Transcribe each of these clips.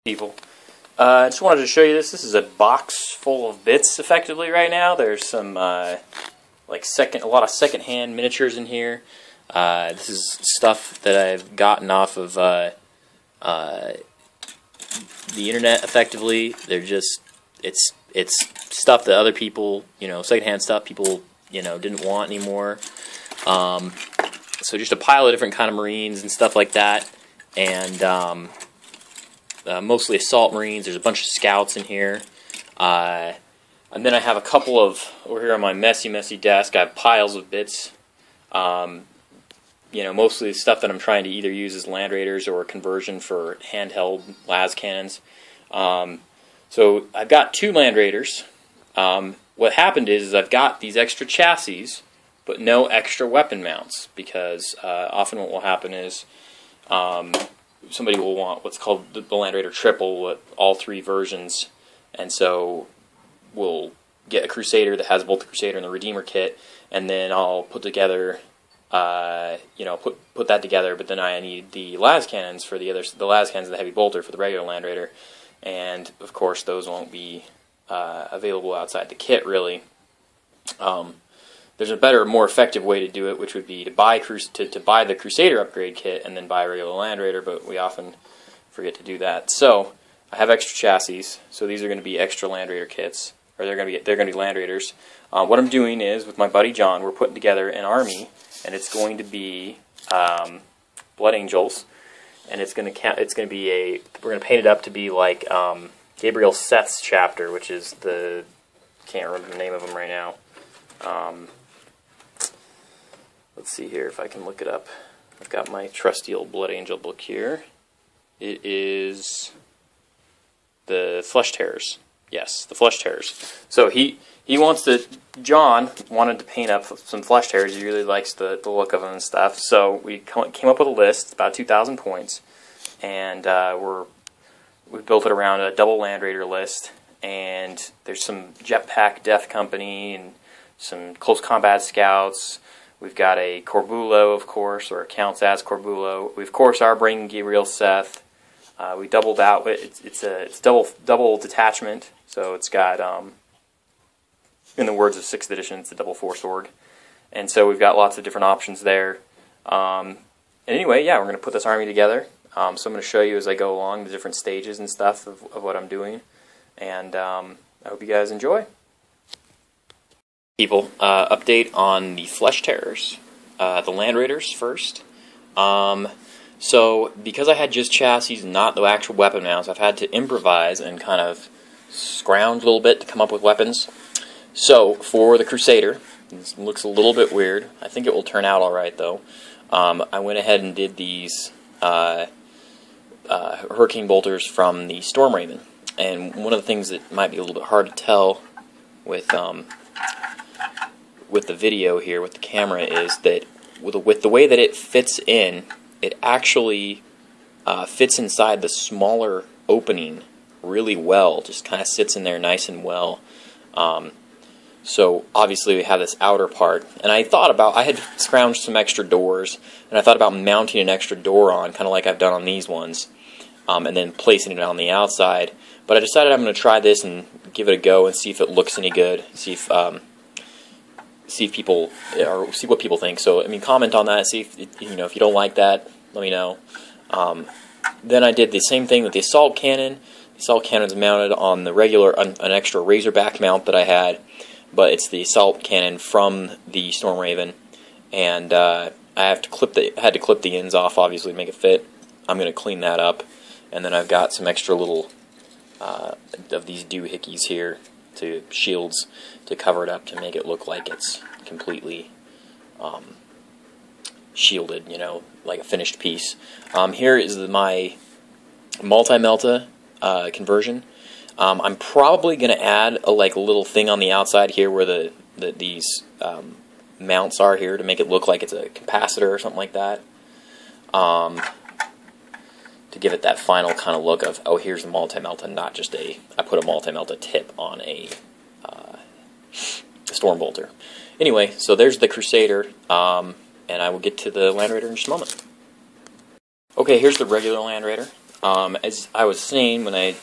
People. I just wanted to show you this. This is a box full of bits, effectively, right now. There's some a lot of secondhand miniatures in here. This is stuff that I've gotten off of the internet. Effectively, they're just it's stuff that other people, secondhand stuff people didn't want anymore. So just a pile of different kind of Marines and stuff like that, and mostly assault Marines. There's a bunch of scouts in here. And then I have a couple of, over here on my messy desk, I have piles of bits. Mostly stuff that I'm trying to either use as Land Raiders or conversion for handheld las cannons. So I've got 2 Land Raiders. What happened is I've got these extra chassis, but no extra weapon mounts, because often what will happen is somebody will want what's called the Land Raider Triple with all 3 versions, and so we'll get a Crusader that has both the Crusader and the Redeemer kit, and then I'll put together, put that together. But then I need the las cannons for the las cannons and the heavy bolter for the regular Land Raider, and of course those won't be available outside the kit really. There's a better, more effective way to do it, which would be to buy the Crusader upgrade kit and then buy a regular Land Raider, but we often forget to do that. So I have extra chassis, so these are going to be extra Land Raider kits, or they're going to be Land Raiders. What I'm doing is, with my buddy John, we're putting together an army, and it's going to be Blood Angels, and we're going to paint it up to be like Gabriel Seth's chapter, which is can't remember the name of them right now. Let's see here if I can look it up. I've got my trusty old Blood Angel book here. It is the Flesh Tearers. Yes, the Flesh Tearers. So John wanted to paint up some Flesh Tearers. He really likes the look of them and stuff. So we came up with a list, about 2,000 points, and we built it around a double Land Raider list. And there's some Jetpack Death Company and some Close Combat Scouts. We've got a Corbulo, of course, or it counts as Corbulo. We, of course, are bringing Gabriel Seth. We doubled out. It's double detachment, so it's got, in the words of 6th edition, it's a double 4-sword. And so we've got lots of different options there. Anyway, yeah, we're going to put this army together. So I'm going to show you as I go along the different stages and stuff of what I'm doing. And I hope you guys enjoy. People, update on the Flesh Tearers, the Land Raiders first. So because I had just chassis and not the actual weapon mounts, I've had to improvise and kind of scrounge a little bit to come up with weapons. So for the Crusader, this looks a little bit weird. I think it will turn out alright though. I went ahead and did these Hurricane Bolters from the Storm Raven. And one of the things that might be a little bit hard to tell with the video here, with the camera, is that with the way that it fits in, it actually fits inside the smaller opening really well. Just kind of sits in there nice and well. So obviously we have this outer part, and I had scrounged some extra doors, and I thought about mounting an extra door on, kind of like I've done on these ones, and then placing it on the outside. But I decided I'm going to try this and give it a go and see if it looks any good. See if people, or see what people think. So I mean, comment on that. See if if you don't like that, let me know. Then I did the same thing with the assault cannon. The assault cannon's mounted on the regular, an extra Razorback mount that I had, but it's the assault cannon from the Storm Raven, and I had to clip the ends off, obviously, to make it fit. I'm going to clean that up, and then I've got some extra little of these doohickeys here to shields to cover it up to make it look like it's completely shielded, like a finished piece. Here is my multi-melta conversion. I'm probably going to add a little thing on the outside here where these mounts are here to make it look like it's a capacitor or something like that. To give it that final kind of look of, oh, here's the multi-melta, not just I put a multi-melta tip on a Storm Bolter. Anyway, so there's the Crusader, and I will get to the Land Raider in just a moment. Okay, here's the regular Land Raider. As I was saying, when I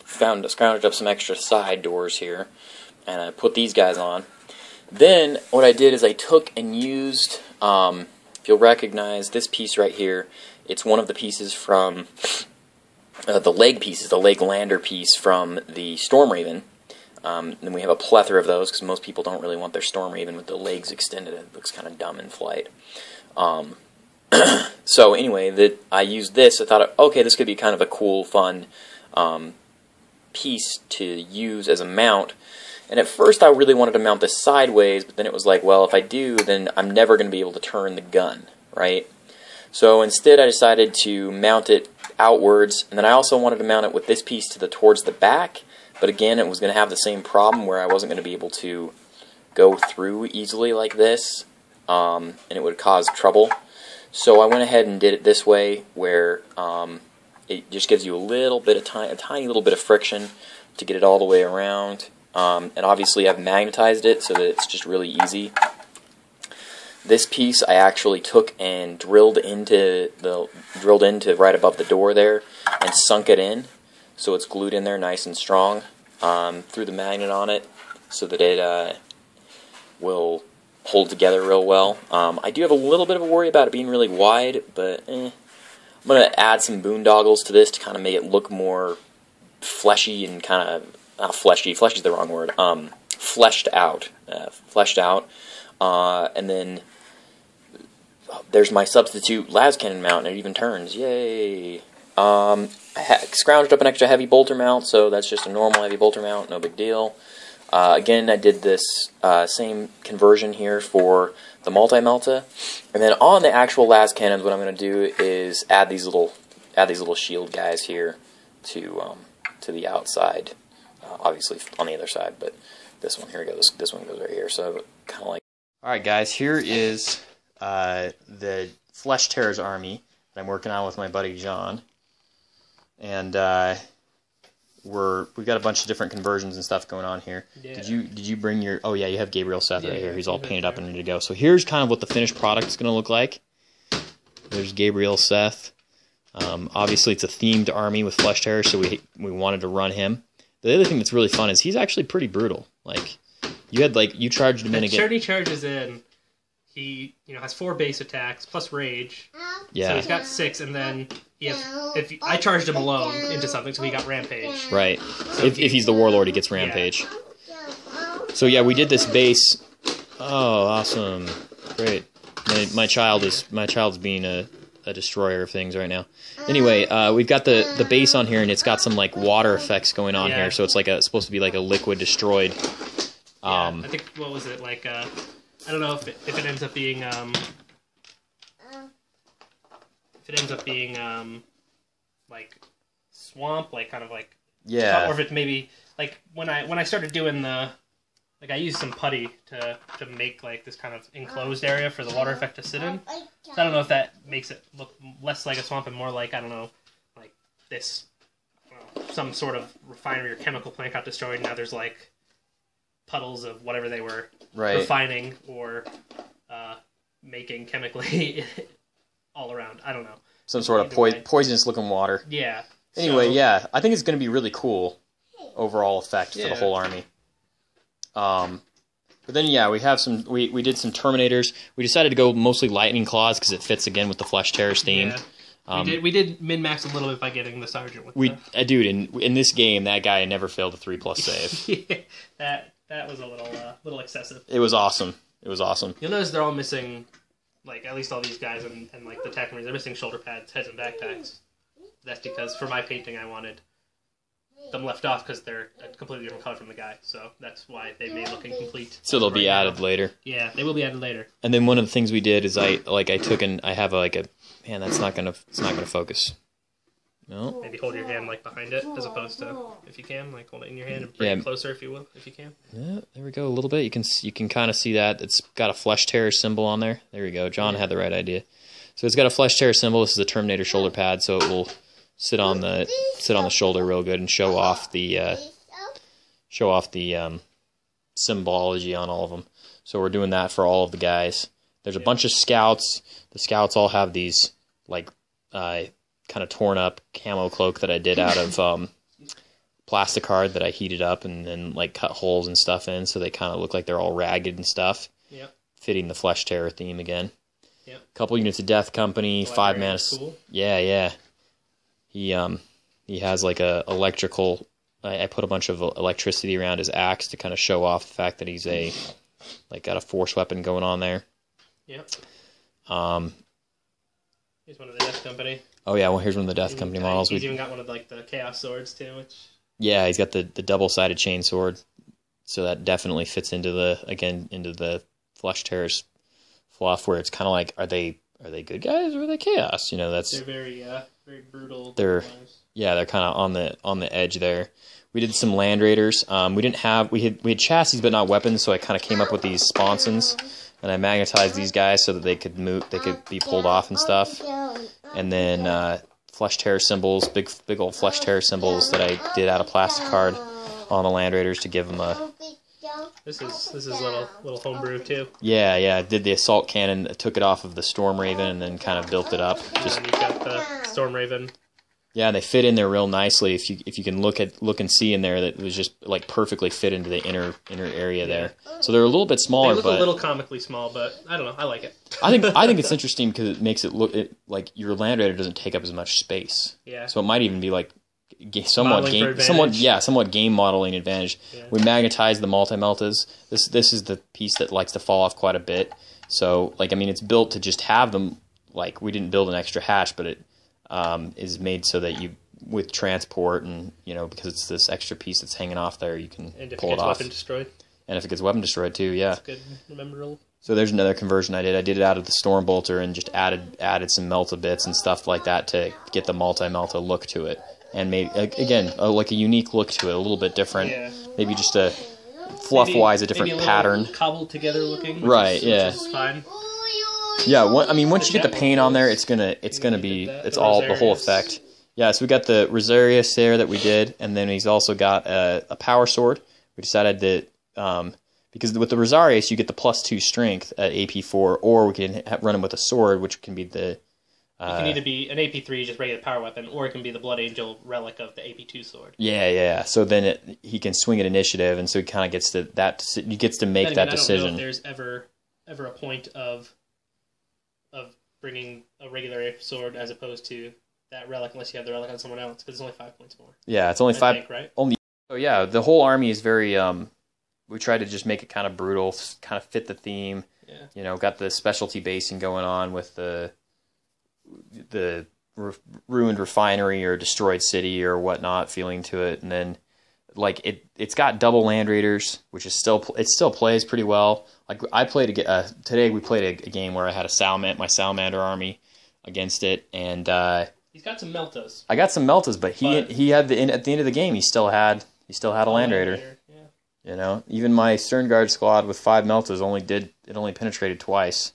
scrounged up some extra side doors here, and I put these guys on. Then what I did is I took and used, if you'll recognize this piece right here, it's one of the pieces from the leg pieces, the leg lander piece from the Storm Raven. And we have a plethora of those because most people don't really want their Storm Raven with the legs extended. It looks kind of dumb in flight. So anyway, I used this. I thought, okay, this could be kind of a cool, fun piece to use as a mount. And at first I really wanted to mount this sideways, but then it was like, well, if I do, then I'm never going to be able to turn the gun, right? So instead I decided to mount it outwards, and then I also wanted to mount it with this piece towards the back, but again, it was going to have the same problem where I wasn't going to be able to go through easily like this, and it would cause trouble. So I went ahead and did it this way, where it just gives you a little bit of a tiny little bit of friction to get it all the way around. And obviously I've magnetized it so that it's just really easy. This piece I actually took and drilled into right above the door there and sunk it in, so it's glued in there nice and strong. Threw the magnet on it so that it will hold together real well. I do have a little bit of a worry about it being really wide, but I'm going to add some boondoggles to this to kind of make it look more fleshy and kind of, not fleshy, fleshy's the wrong word, fleshed out. And then there's my substitute las cannon mount, and it even turns. Yay! I scrounged up an extra heavy bolter mount, so that's just a normal heavy bolter mount, no big deal. Again, I did this same conversion here for the multi-melta, and then on the actual las cannons, what I'm going to do is add these little shield guys here to the outside. Obviously on the other side, but this one, here we go, this one goes right here, so kind of like... Alright guys, here is the Flesh Tearers army that I'm working on with my buddy John, and we've got a bunch of different conversions and stuff going on here. Yeah. Did you bring your... Oh yeah, you have Gabriel Seth right here, he's all painted up and ready to go. So here's kind of what the finished product is going to look like. There's Gabriel Seth. Obviously it's a themed army with Flesh Tearers, so we wanted to run him. The other thing that's really fun is he's actually pretty brutal. Like, you charged him in again. He charges in. He has 4 base attacks plus rage. Yeah. So he's got 6, and then I charged him alone into something, so he got rampage. Right. So if he's the warlord, he gets rampage. Yeah. So yeah, we did this base. Oh, awesome! Great. My child's being a destroyer of things right now. Anyway, we've got the base on here, and it's got some like water effects going on here. So it's like it's supposed to be like a liquid destroyed. I think, what was it, like I don't know if it ends up being like swamp, like kind of like, yeah, or if it's maybe like when I started doing I used some putty to make like this kind of enclosed area for the water effect to sit in. So I don't know if that makes it look less like a swamp and more like, I don't know, like this, some sort of refinery or chemical plant got destroyed. Now there's like puddles of whatever they were refining or making chemically all around. I don't know. Some sort of poisonous looking water. Yeah. Anyway, yeah, I think it's going to be really cool overall effect for the whole army. But then yeah, we did some Terminators. We decided to go mostly Lightning Claws because it fits again with the Flesh Tearers theme. Yeah. We did min-max a little bit by getting the Sergeant with dude, in this game, that guy never failed a 3+ save. Yeah, that was a little excessive. It was awesome. It was awesome. You'll notice they're all missing, like, at least all these guys and like the Tech Marines, they're missing shoulder pads, heads, and backpacks. That's because for my painting I wanted them left off because they're a completely different color from the guy, so that's why they may look incomplete. So they'll be added later. Yeah, they will be added later. And then one of the things we did is I have man, it's not gonna focus. No. Maybe hold your hand like behind it, as opposed to, if you can, like hold it in your hand and bring it closer, if you will, if you can. Yeah, there we go. A little bit. You can kind of see that it's got a Flesh Tearer symbol on there. There we go. John had the right idea. So it's got a Flesh Tearer symbol. This is a Terminator shoulder pad, so it will sit on the shoulder real good and show off the symbology on all of them. So we're doing that for all of the guys. There's a bunch of scouts. The scouts all have these like kind of torn up camo cloak that I did out of plastic card that I heated up and then like cut holes and stuff in, so they kind of look like they're all ragged and stuff. Yep. Fitting the Flesh Terror theme again. Yep. Couple units of Death Company, 5 mana. Cool. Yeah. He has like a electrical. I put a bunch of electricity around his axe to kind of show off the fact that he's got a force weapon going on there. Yep. He's one of the Death Company. Oh yeah, well here's one of the Death Company models. He's even got one of like the Chaos Swords too, which. Yeah, he's got the double-sided chain sword, so that definitely fits into the Flesh Terror's fluff, where it's kind of like, are they good guys or are they chaos? You know, they're very brutal. They're kind of on the edge there. We did some Land Raiders. We had chassis but not weapons, so I kind of came up with these sponsons, and I magnetized these guys so that they could be pulled off and stuff. And then Flesh Terror symbols, big old Flesh Terror symbols that I did out of plastic card on the Land Raiders to give them a. This is little homebrew too. Yeah. I did the assault cannon, took it off of the Storm Raven, and then kind of built it up. And you've got the Storm Raven. Yeah, and they fit in there real nicely. If you can look and see in there, that it was just like perfectly fit into the inner area there. So they're a little bit smaller. They look a little comically small, but I don't know. I like it. I think it's interesting because it makes it look like your Land Raider doesn't take up as much space. Yeah. So it might even be like somewhat game modeling advantage. Yeah. We magnetized the multi-meltas. This is the piece that likes to fall off quite a bit. So it's built to just have them. Like, we didn't build an extra hatch, but it is made so that you, with transport and, because it's this extra piece that's hanging off there, you can pull it off. And if it gets weapon destroyed. And if it gets weapon destroyed too, yeah. That's good. Remember. So there's another conversion I did. I did it out of the Storm Bolter and just added some Melta bits and stuff like that to get the multi-Melta look to it. And made, again, like a unique look to it, a little bit different. Yeah. Maybe just a fluff-wise, a different pattern. Cobbled together looking. Right, yeah. Which is fine. Yeah, once you get the paint on there, it's gonna be all the whole effect. Yeah, so we got the Rozarius there that we did, and then he's also got a power sword. We decided that because with the Rozarius you get the +2 strength at AP4, or we can run him with a sword, which can be the. It can either be an AP3, just regular power weapon, or it can be the Blood Angel relic of the AP2 sword. Yeah. So then he can swing at initiative, and so he kind of gets to make that decision. I don't know if there's ever a point of bringing a regular sword as opposed to that relic, unless you have the relic on someone else, because it's only 5 points more. Yeah, it's only 5. Think, right? Only. So yeah, the whole army is very. We tried to just make it kind of brutal, kind of fit the theme. Yeah. Got the specialty basing going on with the ruined refinery or destroyed city or whatnot feeling to it, and then it's got double Land Raiders, which is still plays pretty well. Like I played today, we played a game where I had my Salamander army against it, and he's got some Meltas. I got some Meltas, but he had at the end of the game he still had a Land Raider. Yeah. Even my Stern Guard squad with 5 Meltas only penetrated twice.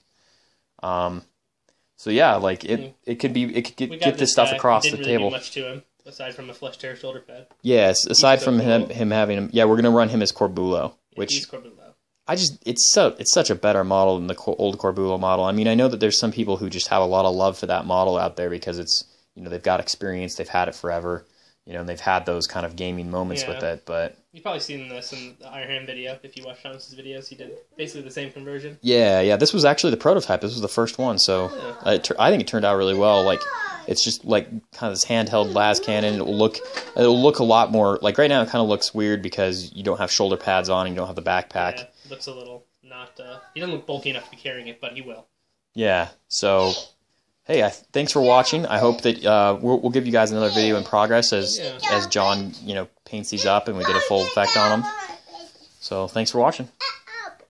So yeah, it could get this stuff across the table. Do much to him aside from a Flesh Terror shoulder pad. Yes, aside from him having him. Yeah, we're gonna run him as Corbulo, which he's Corbulo. It's such a better model than the old Corbulo model. I mean, I know that there's some people who just have a lot of love for that model out there because it's they've got experience, they've had it forever, and they've had those kind of gaming moments with it. But you've probably seen this in the Iron Hand video. If you watch Thomas's videos, he did basically the same conversion. Yeah. This was actually the prototype. This was the first one, so I think it turned out really well. It's just kind of this handheld las cannon. It'll look a lot more right now. It kind of looks weird because you don't have shoulder pads on and you don't have the backpack. Yeah, it looks a little not. He doesn't look bulky enough to be carrying it, but he will. Yeah. So, hey, thanks for watching. I hope that we'll give you guys another video in progress as John paints these up and we get a full effect on them. So thanks for watching.